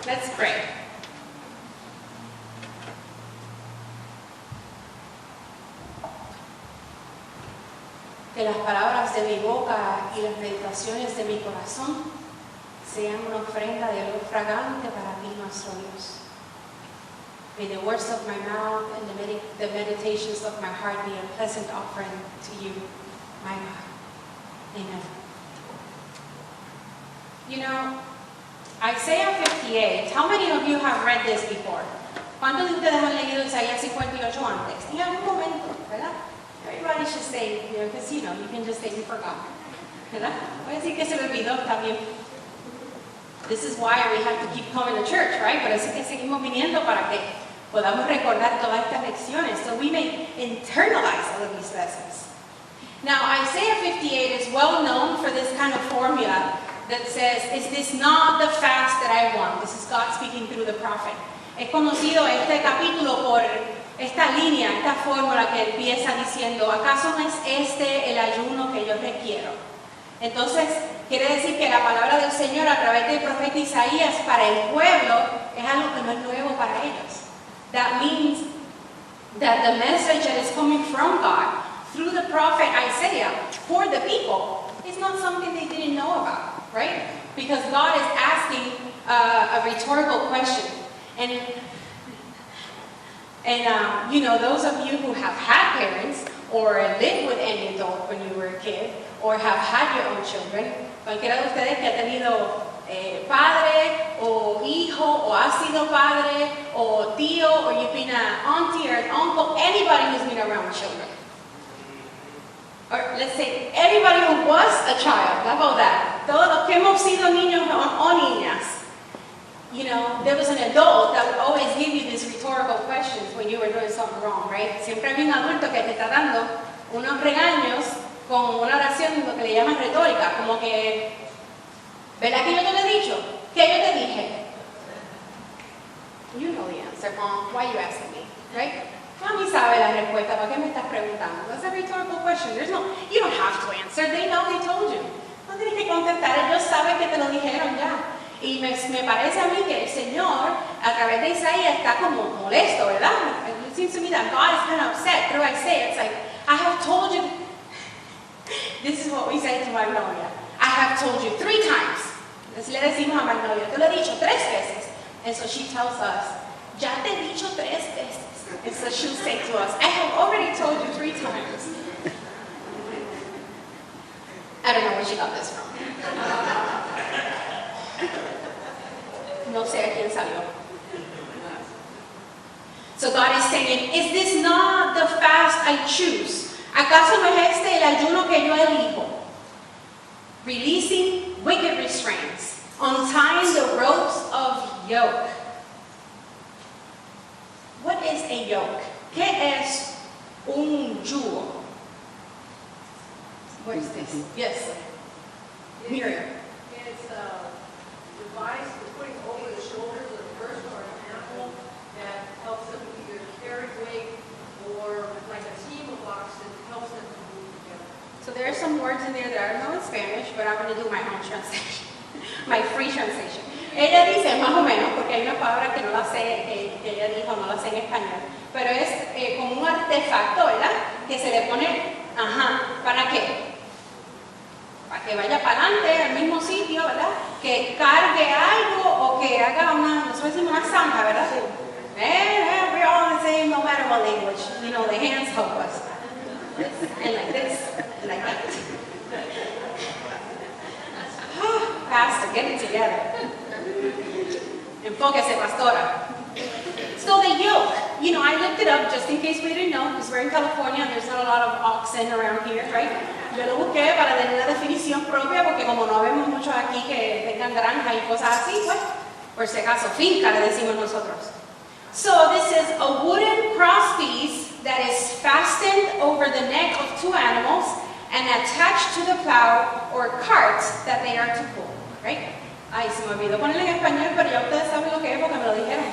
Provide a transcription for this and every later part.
Let's pray. Que las palabras de mi boca y las meditaciones de mi corazón sean una ofrenda de olor fragante para ti, nuestro Dios. May the words of my mouth and the meditations of my heart be a pleasant offering to you, my God. Amen. You know, Isaiah 58, how many of you have read this before? ¿Cuántos de ustedes han leído Isaías 58 antes? En algún momento, ¿verdad? Everybody should say, because you can just say you forgot. ¿Verdad? Voy a decir que se me olvidó también. This is why we have to keep coming to church, right? Por eso es que seguimos viniendo para que podamos recordar todas estas lecciones, so we may internalize all of these lessons. Now, Isaiah 58 is well known for this kind of formula that says, is this not the fast that I want? This is God speaking through the prophet. Es conocido este capítulo por esta línea, esta fórmula que empieza diciendo, ¿acaso no es este el ayuno que yo requiero? Entonces, quiere decir que la palabra del Señor a través del profeta Isaías para el pueblo es algo que no es nuevo para ellos. That means that the message that is coming from God through the prophet Isaiah for the people is not something they didn't know about, right? Because God is asking a rhetorical question. And those of you who have had parents or lived with any adult when you were a kid or have had your own children, cualquiera de ustedes que ha tenido padre o hijo o ha sido padre o tío or you've been an auntie or an uncle, anybody who's been around children. Or let's say everybody who was a child, how about that? Todos los que hemos sido niños o niñas. There was an adult that would always give you these rhetorical questions when you were doing something wrong, right? Siempre hay un adulto que te está dando unos regaños con una oración, lo que le llaman retórica, como que, ¿verdad que yo te lo he dicho? ¿Qué yo te dije? You know the answer, Mom. Why are you asking me, right? Mami sabe la respuesta, ¿para qué me estás preguntando? That's a rhetorical question. You don't have to answer. They know, they told you. No tienes que contestar, ellos saben que te lo dijeron ya. Y me parece a mí que el Señor, a través de Isaías, está como molesto, ¿verdad? It seems to me that God is kind of upset through Isaiah. It's like, I have told you. This is what we say to Magnolia. I have told you 3 times. Entonces le decimos a Magnolia, te lo he dicho 3 veces. And so she tells us, ya te he dicho 3 veces. And so she'll say to us, I have already told you 3 times. I don't know where she got this from. No sé a quién salió. So God is saying, is this not the fast I choose? ¿Acaso no es este el ayuno que yo elijo? Releasing wicked restraints, untying the ropes of yoke. What is a yoke? ¿Qué es un yugo? What is this? Yes. Miriam. It's a device for putting over the shoulders of a person or an animal that helps them either carry weight or like a team of oxen helps them to move together. So there are some words in there that I don't know in Spanish, but I'm going to do my own translation, my free translation. Ella dice más o menos, porque hay una palabra que no la sé, que ella dijo, no la sé en español, pero es como un artefacto, ¿verdad? Que se le pone, ¿para qué? Para que vaya para adelante al mismo sitio, ¿verdad? Que cargue algo o que haga nosotros decimos una zanja, ¿verdad? We're all the same, no matter what language. The hands help us. And like this, and like that. Pastor, get it together. Enfóquese, pastora. So the yoke, I looked it up just in case we didn't know, because we're in California and there's not a lot of oxen around here, right? Yo lo busqué para tener una definición propia, porque como no vemos muchos aquí que tengan granja y cosas así, pues, por si acaso, finca le decimos nosotros. So this is a wooden crosspiece that is fastened over the neck of 2 animals and attached to the plow or carts that they are to pull, right? Ay, se me olvidó ponerlo en español, pero ya ustedes saben lo que es porque me lo dijeron.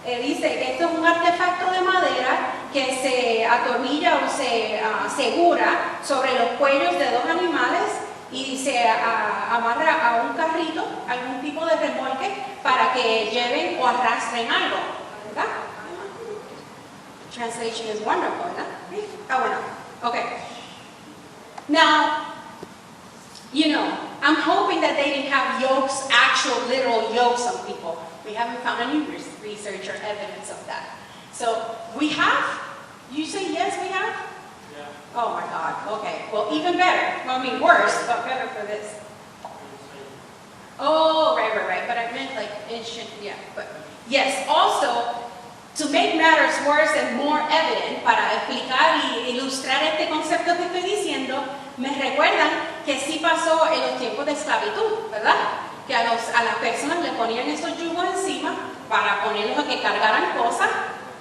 Dice que esto es un artefacto de madera que se atornilla o se asegura sobre los cuellos de 2 animales y se amarra a un carrito, algún tipo de remolque, para que lleven o arrastren algo, ¿verdad? Translation is wonderful, ¿verdad? Ah, bueno, okay. Now, you know, I'm hoping that they didn't have yokes, actual literal yokes on people. We haven't found any research or evidence of that. So we have, you say yes, we have? Yeah. Oh my God, okay. Well, even better. Well, I mean, worse, but better for this. Oh, right. But I meant like ancient, yeah. But yes, also, to make matters worse and more evident, para explicar y ilustrar este concepto que estoy diciendo, me recuerdan que sí pasó en los tiempos de esclavitud, ¿verdad? Que a las personas le ponían estos yugos encima para ponerlos a que cargaran cosas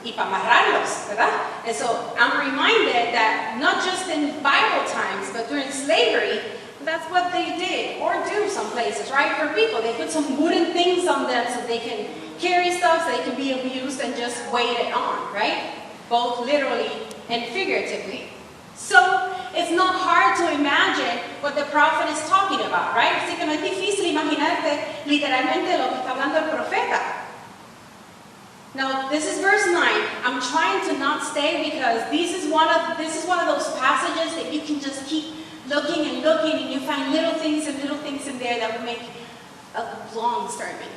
y para amarrarlos, ¿verdad? And so I'm reminded that not just in Bible times, but during slavery, that's what they did or do some places, right? For people, they put some wooden things on them so they can carry stuff, so they can be abused and just weight it on, right? Both literally and figuratively. So it's not hard to imagine what the prophet is talking about, right? Así que no es difícil imaginarte literalmente lo que está hablando el profeta. Now, this is verse 9. I'm trying to not stay because this is one of those passages that you can just keep looking and you find little things in there that would make a long sermon.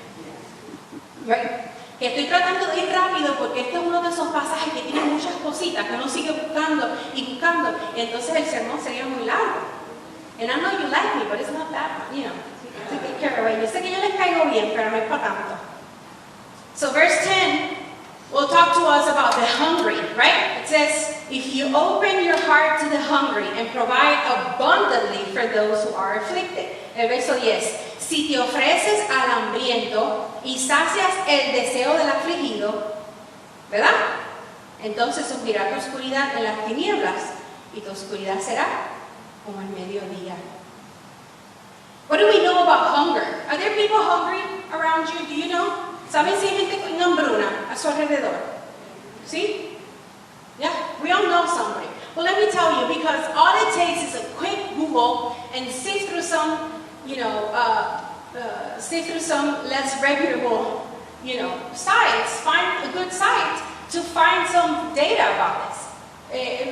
Right? Que estoy tratando de ir rápido porque este es uno de esos pasajes que tiene muchas cositas que uno sigue buscando y entonces el sermón sería muy largo. And I know you like me, but it's not that, you know, to get carried away. Yo sé que yo les caigo bien, pero no es para tanto. So verse 10 will talk to us about the hungry, right? It says, if you open your heart to the hungry and provide abundantly for those who are afflicted. El verso 10, si te ofreces al hambriento y sacias el deseo del afligido, ¿verdad? Entonces subirá tu oscuridad en las tinieblas y tu oscuridad será como el mediodía. What do we know about hunger? Are there people hungry around you? Do you know? ¿Saben si hay gente con hambruna a su alrededor? ¿Sí? Yeah, we all know somebody. Well, let me tell you, because all it takes is a quick Google and sift through some, sift through some less reputable, sites, find a good site to find some data about this.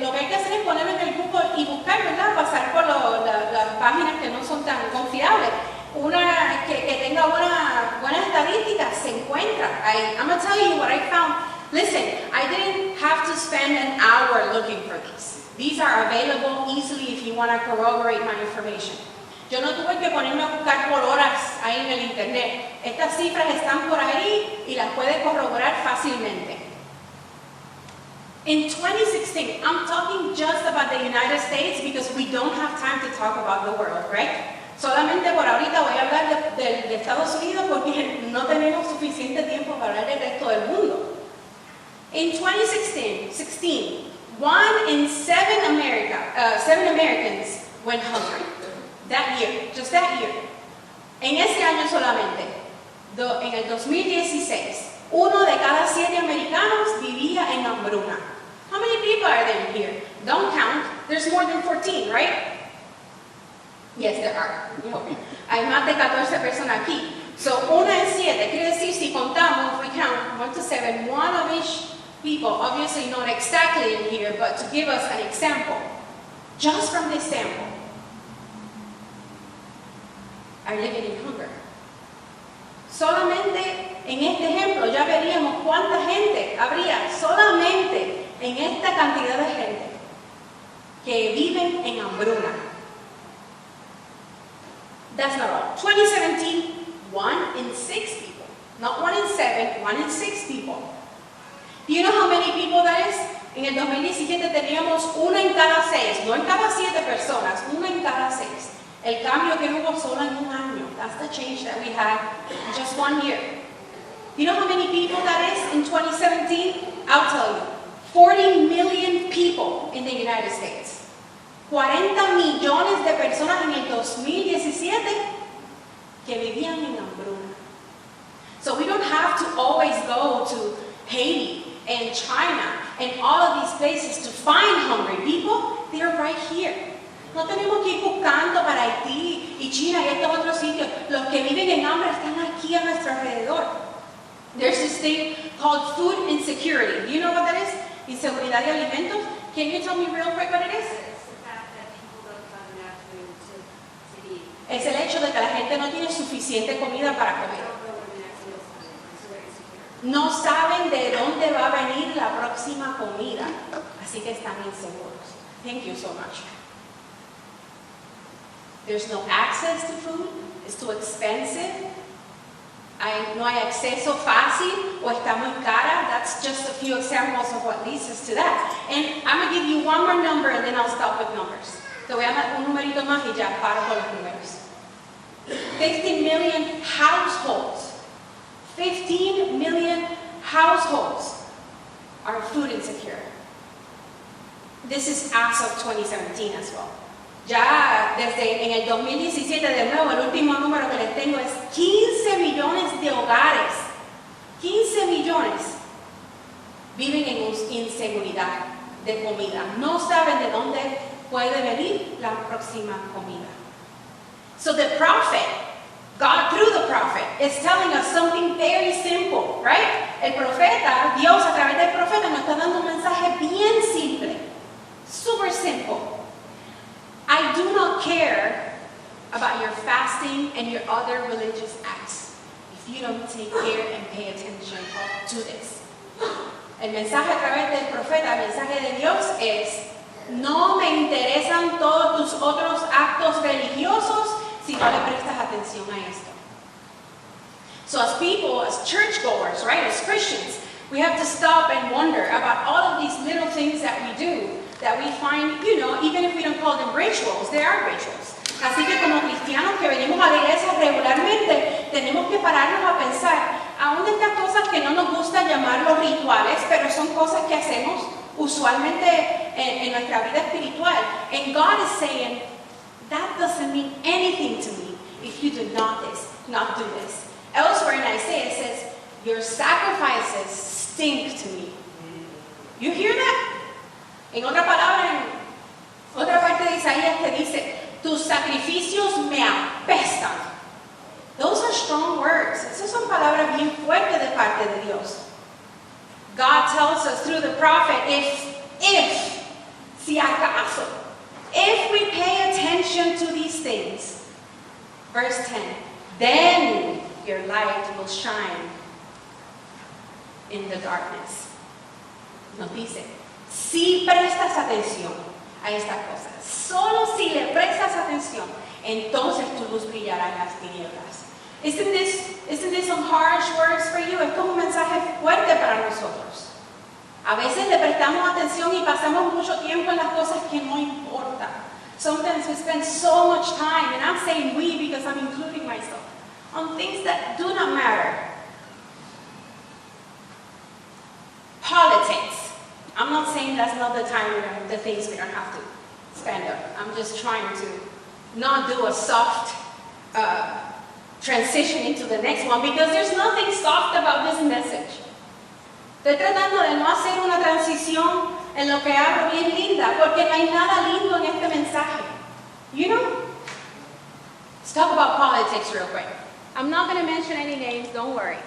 Lo que hay que hacer es ponerlo en el Google y buscar, ¿verdad? Pasar por las páginas que no son tan confiables. Una que tenga buenas estadísticas se encuentra. I'm going to tell you what I found. Listen, I didn't have to spend an hour looking for these. These are available easily if you want to corroborate my information. Yo no tuve que ponerme a buscar por horas ahí en el internet. Estas cifras están por ahí y las puedes corroborar fácilmente. In 2016, I'm talking just about the United States because we don't have time to talk about the world, right? Solamente por ahorita voy a hablar de Estados Unidos porque no tenemos suficiente tiempo para hablar del resto del mundo. In 2016, 1 in 7 Americans went hungry. That year, just that year. En ese año solamente, en el 2016, 1 de cada 7 americanos vivía en hambruna. How many people are there here? Don't count. There's more than 14, right? Yes, there are. Hay más de 14 personas aquí. So, 1 en 7. Quiere decir, si contamos, we count 1 to 7, 1 of each people, obviously not exactly in here, but to give us an example. Just from this sample, are living in hunger. Solamente en este ejemplo ya veríamos cuánta gente habría solamente en esta cantidad de gente que viven en hambruna. That's not all. 2017, 1 in 6 people. Not 1 in 7, 1 in 6 people. Do you know how many people that is? En el 2017 teníamos 1 en cada 6, no en cada 7 personas, 1 en cada 6. El cambio que hubo solo en un año. That's the change that we had in just 1 year. Do you know how many people that is in 2017? I'll tell you. 40 million people in the United States. 40 millones de personas en el 2017 que vivían en hambruna. So we don't have to always go to Haiti and China and all of these places to find hungry people. They're right here. No tenemos que ir buscando para Haití y China y estos otros sitios. Los que viven en hambre están aquí a nuestro alrededor. There's this thing called food insecurity. Do you know what that is? Inseguridad de alimentos. Can you tell me real quick what it is? It's the fact that people don't have enough food to eat. Es el hecho de que la gente no tiene suficiente comida para They comer. don't know when the next meal's coming, so they're insecure. No saben de dónde va a venir la próxima comida. Así que están inseguros. Thank you so much. There's no access to food. It's too expensive. No hay acceso fácil o está muy cara. That's just a few examples of what leads us to that. And I'm going to give you one more number and then I'll stop with numbers. Te voy a dar un numerito más y ya paro con los números. 15 million households. 15 million households are food insecure. This is as of 2017 as well. Ya desde en el 2017, de nuevo, el último número que les tengo es 15 millones de hogares. 15 millones viven en inseguridad de comida. No saben de dónde puede venir la próxima comida. So the prophet, God through the prophet, is telling us something very simple, right? El profeta, Dios a través del profeta nos está dando un mensaje bien simple. Super simple. I do not care about your fasting and your other religious acts if you don't take care and pay attention to this. El mensaje a través del profeta, el mensaje de Dios es: no me interesan todos tus otros actos religiosos si no le prestas atención a esto. So as people, as churchgoers, right, as Christians, we have to stop and wonder about all of these little things that we do that we find, you know, even if we don't call them rituals, they are rituals. Así que como cristianos que venimos a la iglesia regularmente, tenemos que pararnos a pensar, aún de estas cosas que no nos gusta llamarlos rituales, pero son cosas que hacemos usualmente en nuestra vida espiritual. And God is saying, that doesn't mean anything to me if you do not do this. Elsewhere in Isaiah it says, your sacrifices stink to me. You hear that? En otra palabra, en otra parte de Isaías te dice, tus sacrificios me apestan. Those are strong words. Esas son palabras bien fuertes de parte de Dios. God tells us through the prophet, if, si acaso, if we pay attention to these things, verse 10, then your light will shine in the darkness. Nos dice, si prestas atención a estas cosas, solo si le prestas atención, entonces tu luz brillará en las tinieblas. Isn't this some harsh words for you? Es como un mensaje fuerte para nosotros. A veces le prestamos atención y pasamos mucho tiempo en las cosas que no importan. Sometimes we spend so much time, and I'm saying we because I'm including myself, on things that do not matter. Politics. I'm not saying that's not the time, the things we don't have to spend on. I'm just trying to not do a soft transition into the next one because there's nothing soft about this message. Estoy tratando de no hacer una transición en lo que hablo bien linda porque no hay nada lindo en este mensaje. You know? Let's talk about politics real quick. I'm not going to mention any names, don't worry.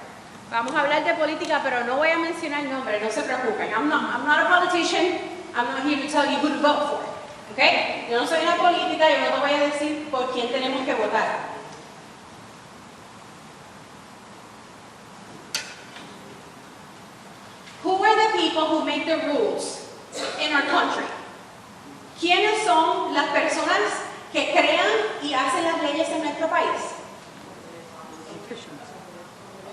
Vamos a hablar de política, pero no voy a mencionar nombres, no se preocupen. I'm not a politician. I'm not here to tell you who to vote for. Okay? Yo no soy una política, yo no te voy a decir por quién tenemos que votar. Who are the people who make the rules in our country? ¿Quiénes son las personas que crean y hacen las leyes en nuestro país?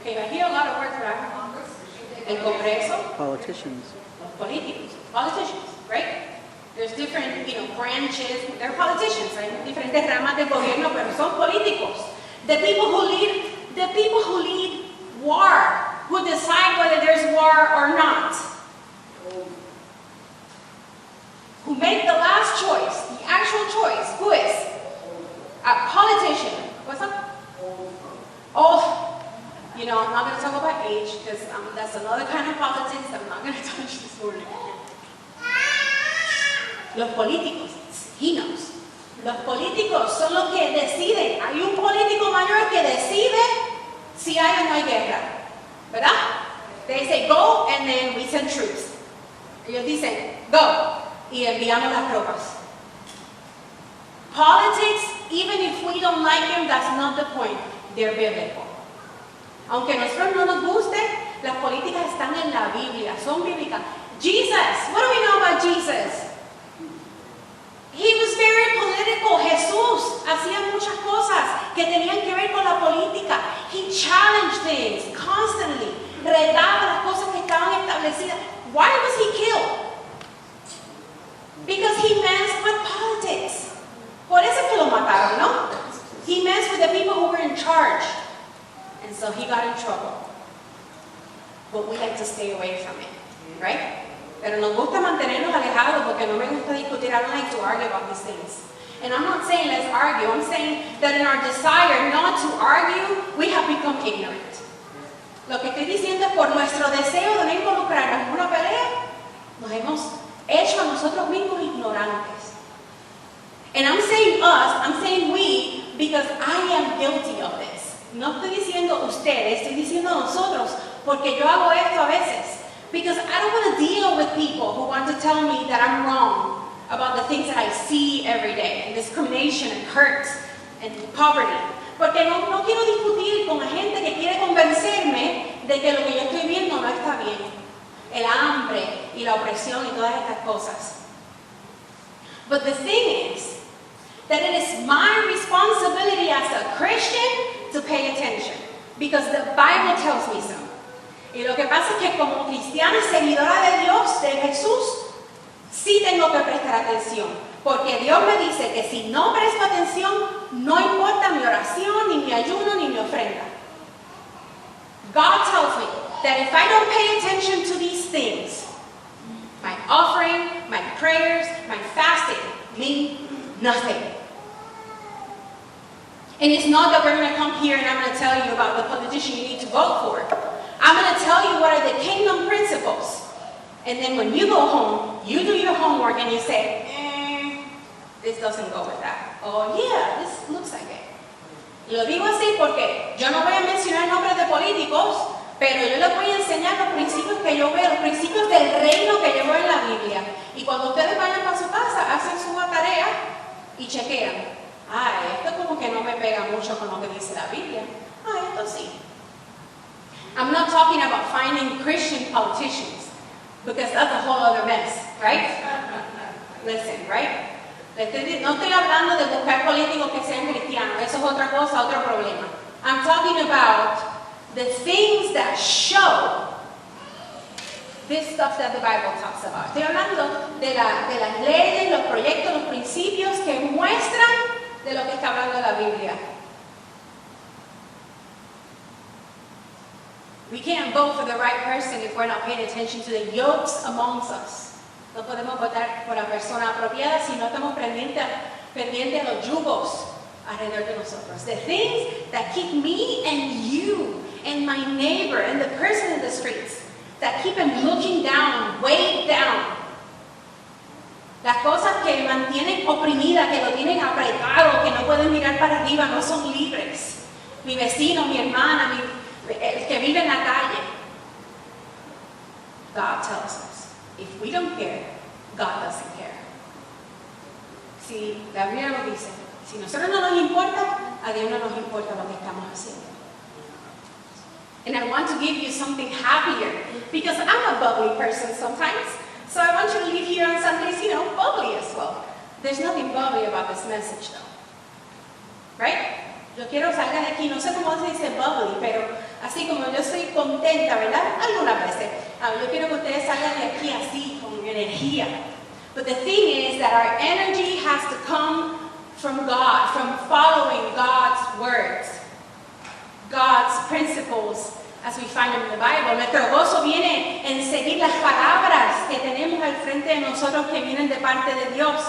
Okay, I hear a lot of words, but I have El Congreso. Politicians. Políticos. Politicians, right? There's different, branches. They're politicians, right? Diferentes ramas del gobierno, pero son políticos. The people who lead war, who decide whether there's war or not. Who make the last choice, the actual choice. Who is? A politician. What's up? Oh. I'm not going to talk about age because that's another kind of politics I'm not going to touch this morning. Los políticos, he knows. Los políticos son los que deciden. Hay un político mayor que decide si hay o no hay guerra, ¿verdad? They say go and then we send troops. Ellos dicen go y enviamos las tropas. Politics, even if we don't like them, that's not the point. They're biblical. Aunque a nosotros no nos guste, las políticas están en la Biblia, son bíblicas. Jesus, what do we know about Jesus? He was very political. Jesús hacía muchas cosas que tenían que ver con la política. He challenged things constantly. Retaba las cosas que estaban establecidas. Why was he killed? Because he messed with politics. Por eso es que lo mataron, ¿no? He messed with the people who were in charge. And so he got in trouble. But we like to stay away from it, right? Pero nos gusta mantenernos alejados porque no me gusta discutir. I don't like to argue about these things. And I'm not saying let's argue. I'm saying that in our desire not to argue, we have become ignorant. Lo que estoy diciendo es por nuestro deseo de no involucrarnos en una pelea, nos hemos hecho a nosotros mismos ignorantes. And I'm saying us, I'm saying we, because I am guilty of this. No estoy diciendo ustedes, estoy diciendo nosotros, porque yo hago esto a veces. Because I don't want to deal with people who want to tell me that I'm wrong about the things that I see every day, and discrimination and hurt and poverty. Porque no quiero discutir con la gente que quiere convencerme de que lo que yo estoy viendo no está bien. El hambre y la opresión y todas estas cosas. But the thing is that it is my responsibility as a Christian to pay attention. Because the Bible tells me so. Y lo que pasa es que como cristiana seguidora de Dios, de Jesús, sí tengo que prestar atención. Porque Dios me dice que si no presto atención, no importa mi oración, ni mi ayuno, ni mi ofrenda. God tells me that if I don't pay attention to these things, my offering, my prayers, my fasting mean nothing. And it's not that we're going to come here and I'm going to tell you about the politician you need to vote for. I'm going to tell you what are the kingdom principles. And then when you go home, you do your homework and you say, this doesn't go with that. Oh yeah, this looks like it. Lo digo así porque yo no voy a mencionar nombres de políticos, pero yo les voy a enseñar los principios que yo veo, los principios del reino que yo veo en la Biblia. Y cuando ustedes vayan para su casa, hacen su tarea y chequean. Esto como que no me pega mucho con lo que dice la Biblia. Esto sí. I'm not talking about finding Christian politicians, because that's a whole other mess, right? Listen, right? No estoy hablando de buscar políticos que sean cristianos, eso es otra cosa, otro problema. I'm talking about the things that show this stuff that the Bible talks about. Estoy hablando de las leyes, los proyectos, los principios que muestran de lo que está hablando la Biblia. We can't vote for the right person if we're not paying attention to the yokes amongst us. No podemos votar por la persona apropiada si no estamos pendientes a los yugos alrededor de nosotros. The things that keep me and you and my neighbor and the person in the streets, that keep him looking down, weighed down. Las cosas que mantienen oprimida, que lo tienen apretado, que no pueden mirar para arriba, no son libres. Mi vecino, mi hermana, el que vive en la calle. God tells us, if we don't care, God doesn't care. Si la Biblia nos dice, si a nosotros no nos importa, a Dios no nos importa lo que estamos haciendo. And I want to give you something happier, because I'm a bubbly person sometimes. So I want you to leave here on Sundays, bubbly as well. There's nothing bubbly about this message though. Right? Yo quiero salga de aquí, no sé cómo se dice bubbly, pero así como yo estoy contenta, ¿verdad? Algunas veces. Yo quiero que ustedes salgan de aquí así, con energía. But the thing is that our energy has to come from God, from following God's words, God's principles, as we find them in the Bible. Nuestro gozo viene en seguir las palabras que tenemos al frente de nosotros que vienen de parte de Dios.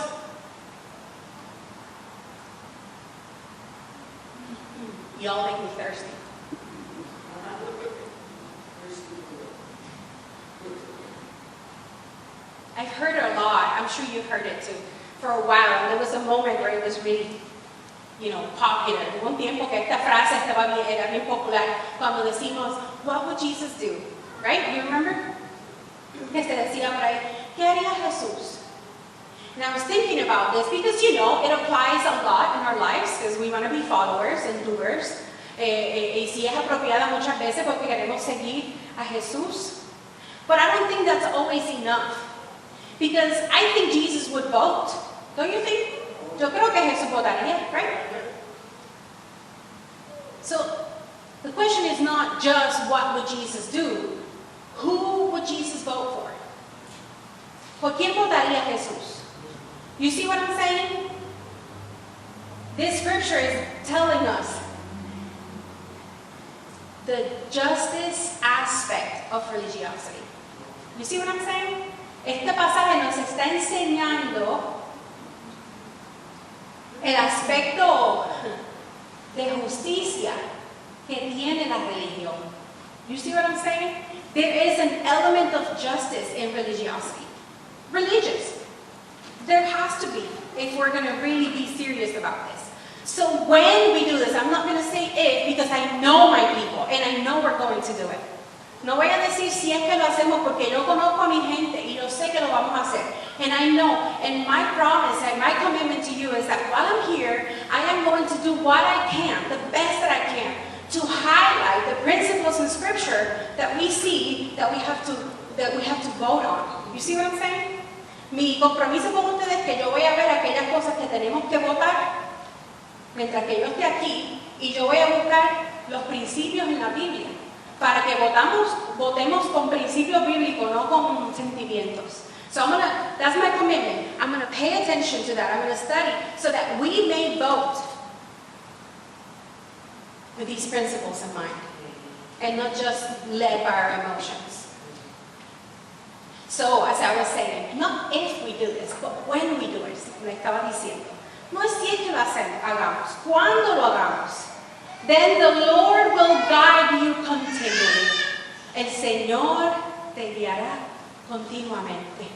Y'all make me thirsty. I've heard it a lot. I'm sure you've heard it too. for a while. There was a moment where it was really, popular. Hubo un tiempo que esta frase era bien popular cuando decimos, what would Jesus do? Right? You remember? Que se decía por ahí, ¿qué haría Jesús? And I was thinking about this because, it applies a lot in our lives because we want to be followers and doers. Y si es apropiada muchas veces porque queremos seguir a Jesús. But I don't think that's always enough. Because I think Jesus would vote. Don't you think? Yo creo que Jesús votaría, right? So, the question is not just what would Jesus do. Who would Jesus vote for? ¿Por quién votaría Jesús? You see what I'm saying? This scripture is telling us the justice aspect of religiosity. You see what I'm saying? Este pasaje nos está enseñando el aspecto de justicia que tiene la religión. You see what I'm saying? There is an element of justice in religiosity. Religious. There has to be if we're going to really be serious about this. So when we do this, I'm not going to say if because I know my people and I know we're going to do it. No voy a decir si es que lo hacemos porque yo conozco a mi gente y yo sé que lo vamos a hacer. And I know, and my promise and my commitment to you is that while I'm here, I am going to do what I can, the best that I can, to highlight the principles in Scripture that we see that we have to vote on. You see what I'm saying? Mi compromiso con ustedes es que yo voy a ver aquellas cosas que tenemos que votar mientras que yo esté aquí y yo voy a buscar los principios en la Biblia para que votemos con principios bíblicos, no con sentimientos. So that's my commitment. I'm going to pay attention to that. I'm going to study so that we may vote with these principles in mind and not just led by our emotions. So, as I was saying, not if we do this, but when we do it, como le estaba diciendo. No es si es que lo hagamos, cuando lo hagamos. Then the Lord will guide you continually. El Señor te guiará continuamente.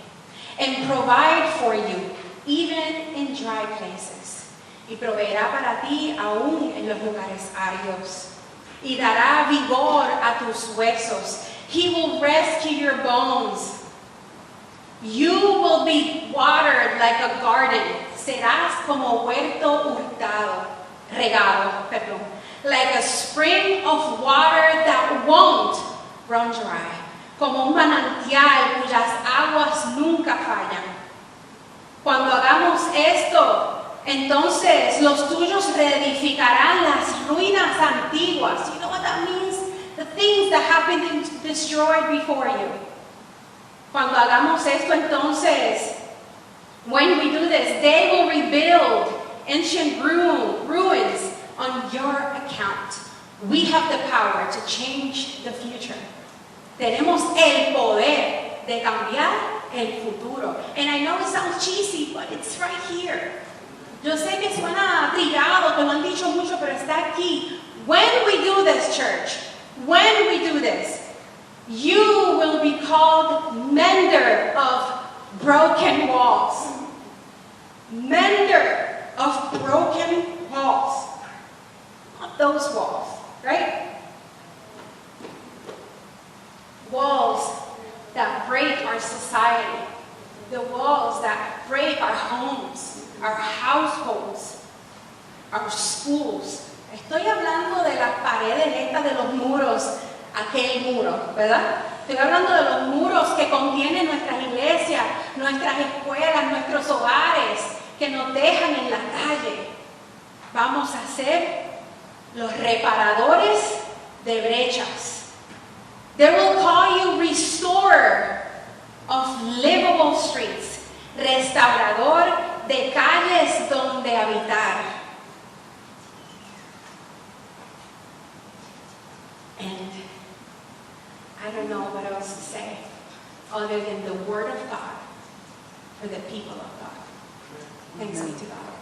And provide for you, even in dry places. Y proveerá para ti aún en los lugares áridos. Y dará vigor a tus huesos. He will rescue your bones. You will be watered like a garden. Serás como huerto regado. Like a spring of water that won't run dry. Como un manantial cuyas aguas nunca fallan. Cuando hagamos esto, entonces los tuyos reedificarán las ruinas antiguas. You know what that means? The things that have been destroyed before you. Cuando hagamos esto, entonces, when we do this, they will rebuild ancient ruins on your account. We have the power to change the future. Tenemos el poder de cambiar el futuro. And I know it sounds cheesy, but it's right here. Yo sé que suena trillado, que lo han dicho mucho, pero está aquí. When we do this, church, when we do this, you will be called mender of broken walls. Mender of broken walls. Not those walls, right? Walls that break our society. The walls that break our homes, our households, our schools. Estoy hablando de las paredes estas de los muros, aquel muro, ¿verdad? Estoy hablando de los muros que contienen nuestras iglesias, nuestras escuelas, nuestros hogares, que nos dejan en la calle. Vamos a ser los reparadores de brechas. They will call you restorer of livable streets, restaurador de calles donde habitar. And I don't know what else to say other than the Word of God for the people of God. Thanks be to God.